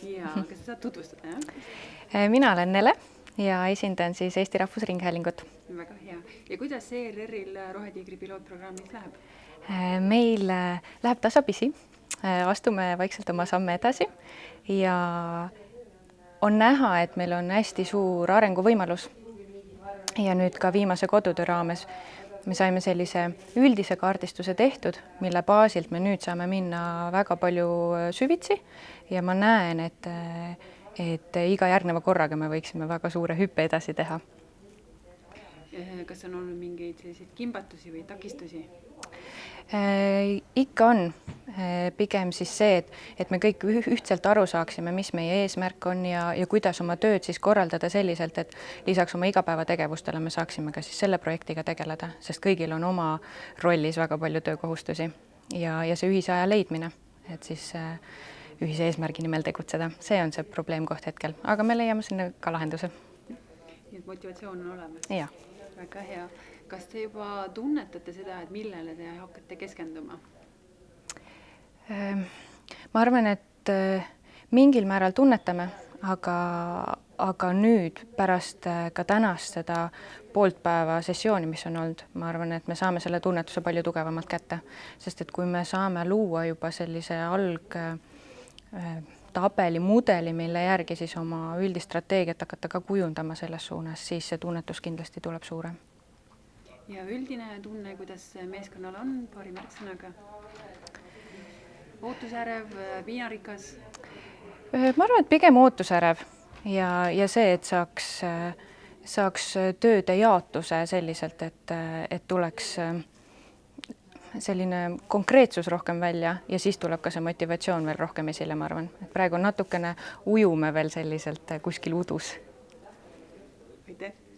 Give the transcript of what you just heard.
Ja kas sa saad tutvustada, jah? Mina olen Nele ja esindan siis Eesti Rahvusringhäälingut. Väga hea. Ja kuidas ERR-il Rohetiigri pilootprogrammis läheb? Meil läheb tasapisi, astume vaikselt oma samme edasi ja on näha, et meil on hästi suur arenguvõimalus. Ja nüüd ka viimase kodutöö raames me saime sellise üldise kaardistuse tehtud, mille baasilt me nüüd saame minna väga palju süvitsi ja ma näen, et iga järgneva korraga me võiksime väga suure hüppe edasi teha. Kas on olnud mingeid selliseid kimbatusi või takistusi? Ikka on pigem siis see, et me kõik ühtselt aru saaksime, mis meie eesmärk on ja kuidas oma tööd siis korraldada selliselt, et lisaks oma igapäevategevustele me saaksime ka siis selle projektiga tegeleda, sest kõigil on oma rollis väga palju töökohustusi ja see ühise aja leidmine, et siis ühise eesmärgi nimel tegutseda. See on see probleemkoht hetkel, aga me leiame sinna ka lahenduse. Nii et motivatsioon on olemas? Jah. Väga hea. Kas te juba tunnetate seda, et millele te hakkate keskenduma? Ma arvan, et mingil määral tunnetame, aga nüüd pärast ka tänast seda pooltpäeva sessiooni, mis on olnud, ma arvan, et me saame selle tunnetuse palju tugevamalt kätte, sest et kui me saame luua juba sellise tabeli, mudeli, mille järgi siis oma üldist strateegiat hakata ka kujundama selles suunas, siis see tunnetus kindlasti tuleb suurem. Ja üldine tunne, kuidas meeskonnal on paari märksõnaga? Ootusärev, piinarikas? Ma arvan, et pigem ootusärev ja see, et saaks tööde jaotuse selliselt, et tuleks selline konkreetsus rohkem välja ja siis tuleb ka see motivatsioon veel rohkem esile, ma arvan. Et praegu natukene ujume veel selliselt kuskil udus. Aitäh!